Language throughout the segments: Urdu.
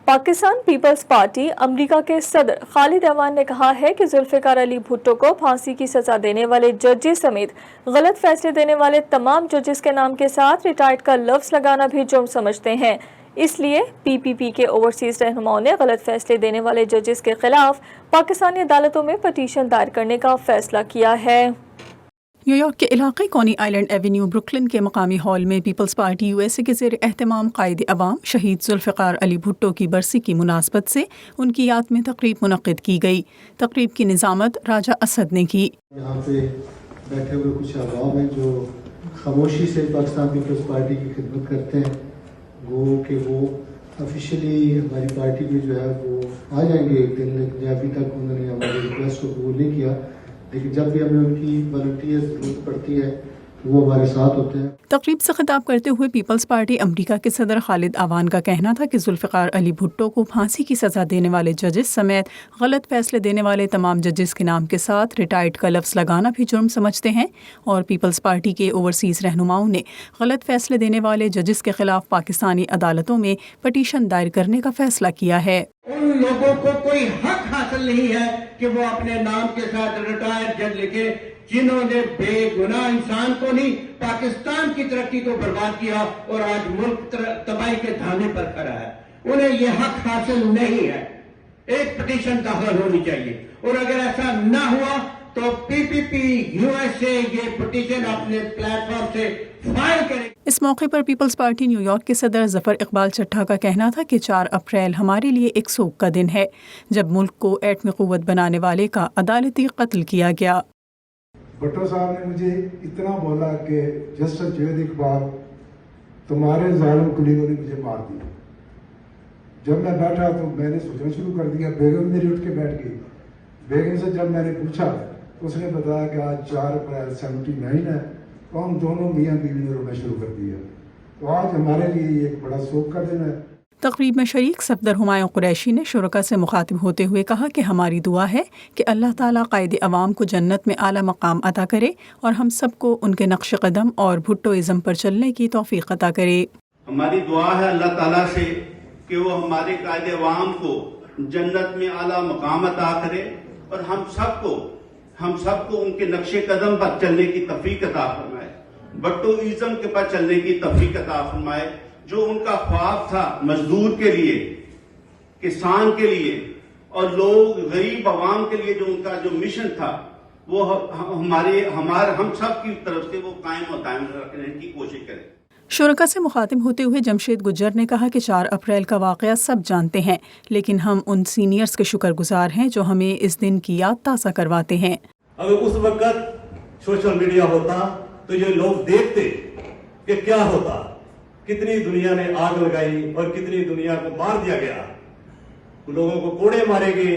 پاکستان پیپلز پارٹی امریکہ کے صدر خالد اعوان نے کہا ہے کہ ذوالفقار علی بھٹو کو پھانسی کی سزا دینے والے ججز سمیت غلط فیصلے دینے والے تمام ججز کے نام کے ساتھ ریٹائرڈ کا لفظ لگانا بھی جرم سمجھتے ہیں. اس لیے پی پی پی کے اوورسیز رہنماؤں نے غلط فیصلے دینے والے ججز کے خلاف پاکستانی عدالتوں میں پٹیشن دائر کرنے کا فیصلہ کیا ہے. نیو یارک کے علاقے کونی آئلینڈ ایونیو بروکلن کے مقامی ہال میں Peoples Party U S A کے زیر اہتمام قائد عوام شہید ذوالفقار علی بھٹو کی برسی کی مناسبت سے ان کی یاد میں تقریب منعقد کی گئی. تقریب کی نظامت راجہ اسد نے کی. یہاں پہ بیٹھے ہوئے کچھ عوام ہیں جو خاموشی سے پاکستان پیپلز پارٹی کی خدمت کرتے ہیں. وہ کہ وہ آفیشلی ہماری پارٹی میں جو ہے وہ آ جائیں گے ایک دن، لیکن ابھی تک انہوں نے ہماری ریکویسٹ کو قبول نہیں کیا، لیکن جب بھی ہمیں ان کی والنٹیئر ضرورت پڑتی ہے وہ ہمارے ساتھ ہوتے ہیں. تقریب سے خطاب کرتے ہوئے پیپلز پارٹی امریکہ کے صدر خالد اعوان کا کہنا تھا کہ ذوالفقار علی بھٹو کو پھانسی کی سزا دینے والے ججز سمیت غلط فیصلے دینے والے تمام ججز کے نام کے ساتھ ریٹائرڈ کا لفظ لگانا بھی جرم سمجھتے ہیں، اور پیپلز پارٹی کے اوورسیز رہنماؤں نے غلط فیصلے دینے والے ججز کے خلاف پاکستانی عدالتوں میں پٹیشن دائر کرنے کا فیصلہ کیا ہے. ان لوگوں کو کوئی حق حاصل نہیں ہے کہ وہ اپنے نام کے ساتھ ریٹائرڈ جج لکھے، جنہوں نے بے گناہ انسان کو نہیں پاکستان کی ترقی کو برباد کیا اور آج ملک تباہی کے دھانے پر کھڑا ہے. انہیں یہ حق حاصل نہیں ہے. ایک پٹیشن داخل ہونی چاہیے، اور اگر ایسا نہ ہوا تو پی پی پی یو ایس اے یہ پٹیشن اپنے پلیٹ فارم سے فائل کرے. اس موقع پر پیپلز پارٹی نیو یارک کے صدر ظفر اقبال چٹھا کا کہنا تھا کہ 4 اپریل ہمارے لیے ایک سوگ کا دن ہے، جب ملک کو ایٹمی قوت بنانے والے کا عدالتی قتل کیا گیا. بھٹو صاحب نے مجھے اتنا بولا کہ جسٹس جوید اقبال تمہارے ظالم کلیگوں نے مجھے مار دیا. جب میں بیٹھا تو میں نے سوچنا شروع کر دیا. بیگم میری اٹھ کے بیٹھ گئی. بیگم سے جب میں نے پوچھا تو اس نے بتایا کہ آج 4 اپریل 79 ہے، تو ہم دونوں میاں بیوی نے رونا شروع کر دیا. تو آج ہمارے لیے یہ ایک بڑا سوگ کا دن ہے. تقریب میں شریک صفدر ہمایوں قریشی نے شرکاء سے مخاطب ہوتے ہوئے کہا کہ ہماری دعا ہے کہ اللہ تعالیٰ قائد عوام کو جنت میں اعلیٰ مقام عطا کرے اور ہم سب کو ان کے نقش قدم اور بھٹو ازم پر چلنے کی توفیق عطا کرے. ہماری دعا ہے اللہ تعالیٰ سے کہ وہ ہمارے قائد عوام کو جنت میں اعلیٰ مقام عطا کرے اور ہم سب کو ان کے نقش قدم پر چلنے کی توفیق عطا فرمائے، بھٹو ازم کے پر چلنے کی توفیق عطا فرمائے. جو ان کا خواب تھا مزدور کے لیے، کسان کے لیے اور لوگ غریب عوام کے لیے، جو ان کا جو مشن تھا وہ ہم سب کی طرف سے وہ قائم و دائم رکھنے کی کوشش کریں. شرکاء سے مخاطب ہوتے ہوئے جمشید گجر نے کہا کہ 4 اپریل کا واقعہ سب جانتے ہیں، لیکن ہم ان سینئرز کے شکر گزار ہیں جو ہمیں اس دن کی یاد تازہ کرواتے ہیں. اگر اس وقت سوشل میڈیا ہوتا تو یہ لوگ دیکھتے کہ کیا ہوتا، کتنی دنیا نے آگ لگائی اور کتنی دنیا کو مار دیا گیا. لوگوں کو کوڑے مارے گئے.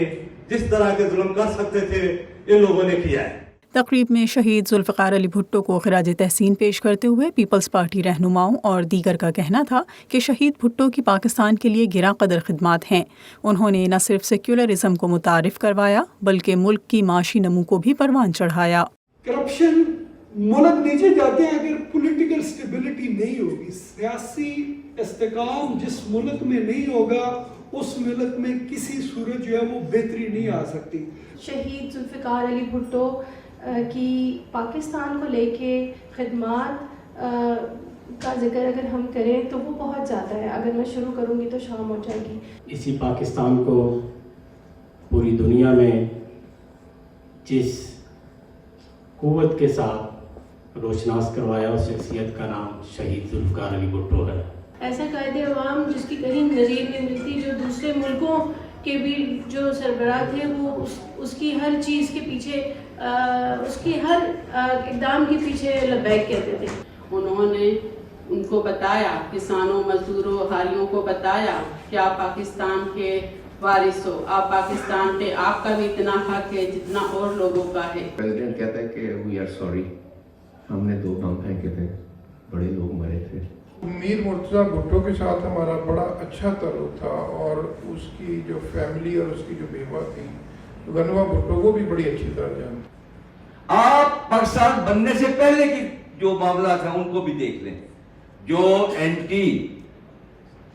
جس طرح کے ظلم کر سکتے تھے ان لوگوں نے کیا ہے. تقریب میں شہید ذوالفقار علی بھٹو کو خراج تحسین پیش کرتے ہوئے پیپلز پارٹی رہنماؤں اور دیگر کا کہنا تھا کہ شہید بھٹو کی پاکستان کے لیے گراں قدر خدمات ہیں. انہوں نے نہ صرف سیکولرزم کو متعارف کروایا بلکہ ملک کی معاشی نمو کو بھی پروان چڑھایا. کرپشن ملک نیچے جاتے ہیں اگر پولیٹیکل سٹیبلٹی نہیں ہوگی، سیاسی استحکام جس ملک میں نہیں ہوگا اس ملک میں کسی صورت جو ہے وہ بہتری نہیں آ سکتی. شہید ذوالفقار علی بھٹو کی پاکستان کو لے کے خدمات کا ذکر اگر ہم کریں تو وہ بہت زیادہ ہے. اگر میں شروع کروں گی تو شام ہو جائے گی. اسی پاکستان کو پوری دنیا میں جس قوت کے ساتھ روشناس کروایا اس شخصیت کا نام شہید ذوالفقار علی بھٹو ہے. ایسا قائد عوام جس کی کہیں نظیر نہیں ملتی، جو دوسرے ملکوں کے بھی جو سربراہ تھے وہ اس کی ہر چیز کے پیچھے، اس کی ہر اقدام کے پیچھے لبیک کہتے تھے. انہوں نے ان کو بتایا، کسانوں مزدوروں حالیوں کو بتایا کہ آپ پاکستان کے وارث ہو، آپ پاکستان پہ آپ کا بھی اتنا حق ہے جتنا اور لوگوں کا ہے. پریزیڈنٹ کہتا ہے کہ وی آر سوری، ہم نے 2 بم پھینکے تھے، بڑے لوگ مرے تھے. میر مرتضیٰ بھٹو کے ساتھ ہمارا بڑا اچھا تعلق تھا اور اس کی جو فیملی اور اس کی جو بیوہ تھی غنوہ بھٹو کو بھی بڑی اچھی طرح جانتے. آپ پاکستان بننے سے پہلے کی جو معاملات ہیں ان کو بھی دیکھ لیں. جو اینٹی